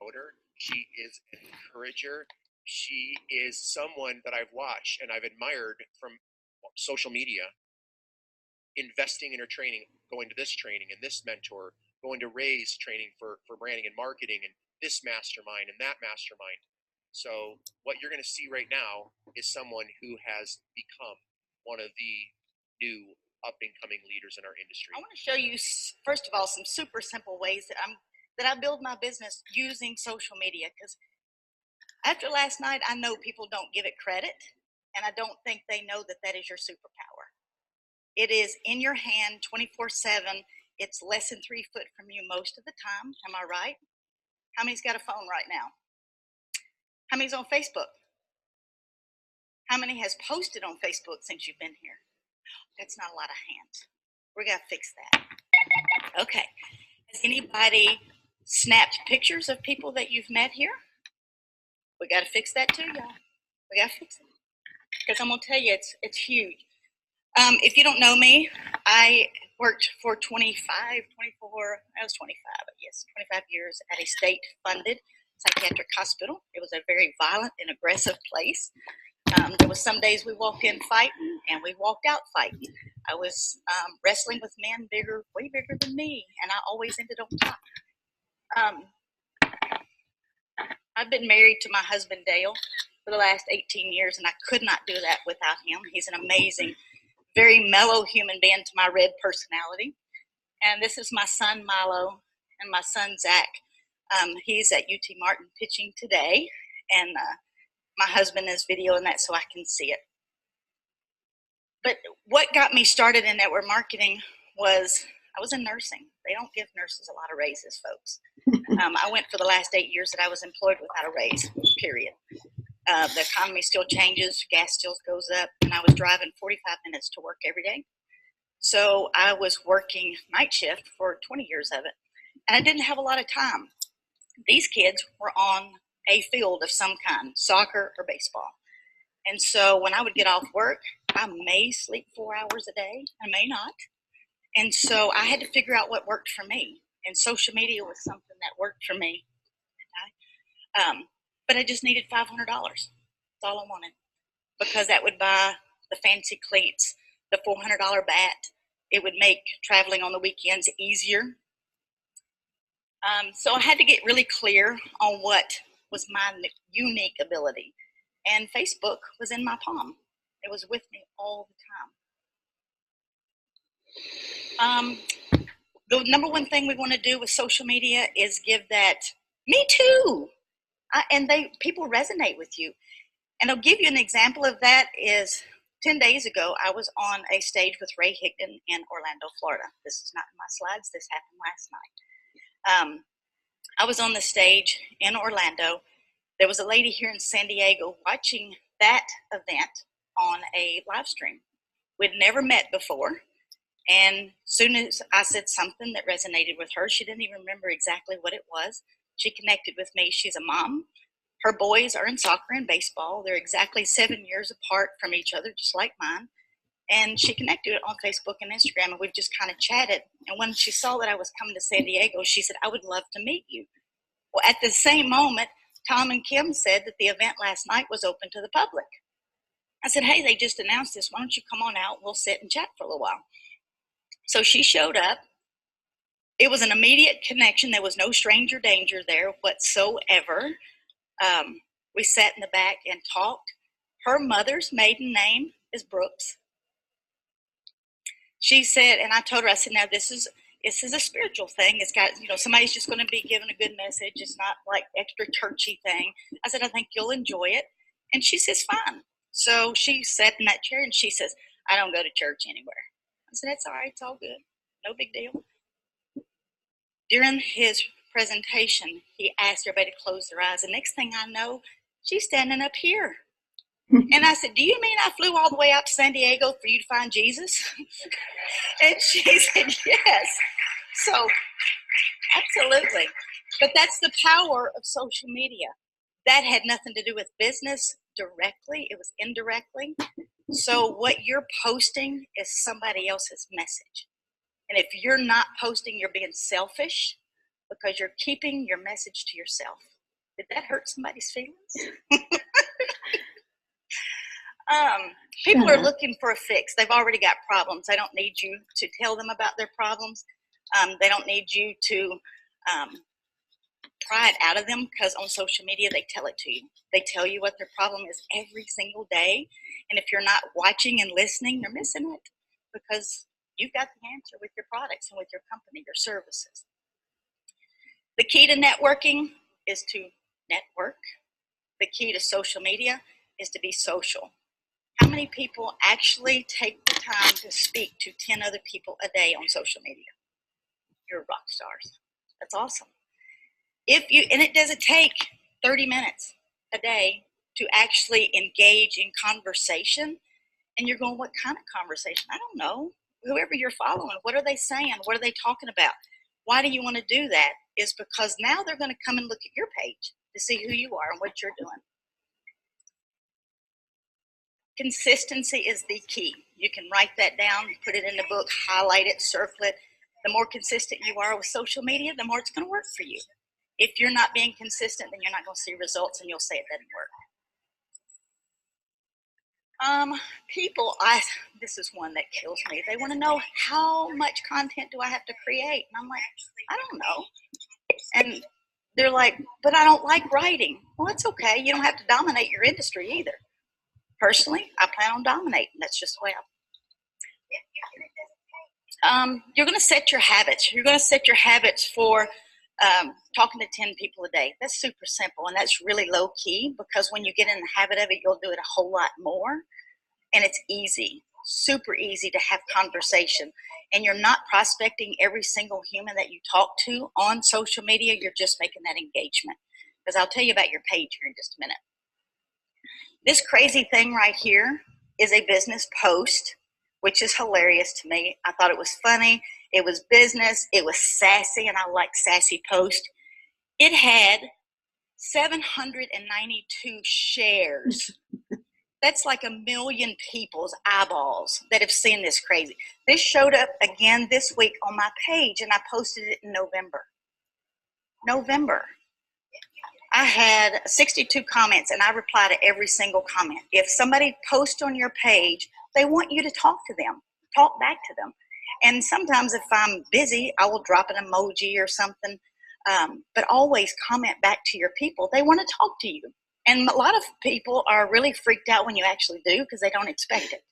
promoter. She is an encourager. She is someone that I've watched and I've admired from social media, investing in her training, going to this training and this mentor, going to Ray's training for branding and marketing, and this mastermind and that mastermind. So what you're going to see right now is someone who has become one of the new up and coming leaders in our industry. I want to show you, first of all, some super simple ways that I build my business using social media, because after last night, I know people don't give it credit, and I don't think they know that that is your superpower. It is in your hand 24/7. It's less than 3 foot from you most of the time. Am I right? How many's got a phone right now? How many's on Facebook? How many has posted on Facebook since you've been here? That's not a lot of hands. We're going to fix that. Okay. Has anybody snapped pictures of people that you've met here? We got to fix that too, y'all. We got to fix it. Because I'm going to tell you, it's huge. If you don't know me, I worked for 25 years at a state-funded psychiatric hospital. It was a very violent and aggressive place. There was some days we walked in fighting and we walked out fighting. I was wrestling with men way bigger than me, and I always ended on top. I've been married to my husband, Dale, for the last 18 years, and I could not do that without him. He's an amazing, very mellow human being to my red personality. And this is my son, Milo, and my son, Zach. He's at UT Martin pitching today, and my husband is videoing that so I can see it. But what got me started in network marketing was I was in nursing. They don't give nurses a lot of raises, folks. I went for the last 8 years that I was employed without a raise, period. The economy still changes, gas still goes up, and I was driving 45 minutes to work every day. So I was working night shift for 20 years of it, and I didn't have a lot of time. These kids were on a field of some kind, soccer or baseball. And so when I would get off work, I may sleep 4 hours a day, I may not. And so I had to figure out what worked for me. And social media was something that worked for me. But I just needed $500. That's all I wanted. Because that would buy the fancy cleats, the $400 bat. It would make traveling on the weekends easier. So I had to get really clear on what was my unique ability. And Facebook was in my palm. It was with me all the time. The number one thing we want to do with social media is give that, me too. People resonate with you. And I'll give you an example of that is 10 days ago, I was on a stage with Ray Higdon in Orlando, Florida. This is not in my slides. This happened last night. I was on the stage in Orlando. There was a lady here in San Diego watching that event on a live stream. We'd never met before. And as soon as I said something that resonated with her, she didn't even remember exactly what it was. She connected with me. She's a mom. Her boys are in soccer and baseball. They're exactly 7 years apart from each other, just like mine. And she connected on Facebook and Instagram, and we've just kind of chatted. And when she saw that I was coming to San Diego, she said, I would love to meet you. Well, at the same moment, Tom and Kim said that the event last night was open to the public. I said, hey, they just announced this. Why don't you come on out? We'll sit and chat for a little while. So she showed up. It was an immediate connection. There was no stranger danger there whatsoever. We sat in the back and talked. Her mother's maiden name is Brooks. She said, and I told her, I said, now this is a spiritual thing. It's got, somebody's just going to be given a good message. It's not like extra churchy thing. I said, I think you'll enjoy it. And she says, fine. So she sat in that chair and she says, I don't go to church anywhere. I said, that's all right. It's all good. No big deal. During his presentation, he asked everybody to close their eyes. The next thing I know, she's standing up here. And I said, do you mean I flew all the way out to San Diego for you to find Jesus? And she said, yes. So, absolutely. But that's the power of social media. That had nothing to do with business directly. It was indirectly. So what you're posting is somebody else's message. And if you're not posting, you're being selfish because you're keeping your message to yourself. Did that hurt somebody's feelings? People are looking for a fix. They've already got problems. They don't need you to tell them about their problems. They don't need you to pry it out of them, because on social media, they tell it to you. They tell you what their problem is every single day. And if you're not watching and listening, you're missing it, because you've got the answer with your products and with your company, your services. The key to networking is to network. The key to social media is to be social. How many people actually take the time to speak to 10 other people a day on social media? You're rock stars. That's awesome. And it doesn't take 30 minutes a day to actually engage in conversation. And you're going, what kind of conversation? I don't know. Whoever you're following, what are they saying? What are they talking about? Why do you want to do that? Is because now they're going to come and look at your page to see who you are and what you're doing. Consistency is the key. You can write that down, put it in the book, highlight it, circle it. The more consistent you are with social media, the more it's going to work for you. If you're not being consistent, then you're not going to see results, and you'll say it doesn't work. This is one that kills me. They want to know, how much content do I have to create? And I'm like, I don't know. And they're like, but I don't like writing. Well, it's okay. You don't have to dominate your industry either. Personally, I plan on dominating. That's just the way you're going to set your habits. You're going to set your habits for talking to 10 people a day. That's super simple, and that's really low key, because when you get in the habit of it, you'll do it a whole lot more. And it's easy, super easy to have conversation. And you're not prospecting every single human that you talk to on social media. You're just making that engagement. Because I'll tell you about your page here in just a minute. This crazy thing right here is a business post, which is hilarious to me. I thought it was funny. It was business. It was sassy, and I like sassy posts. It had 792 shares. That's like 1 million people's eyeballs that have seen this crazy. This showed up again this week on my page, and I posted it in November. I had 62 comments, and I reply to every single comment. If somebody posts on your page, they want you to talk to them, talk back to them. And sometimes if I'm busy, I will drop an emoji or something, but always comment back to your people. They want to talk to you. And a lot of people are really freaked out when you actually do, because they don't expect it.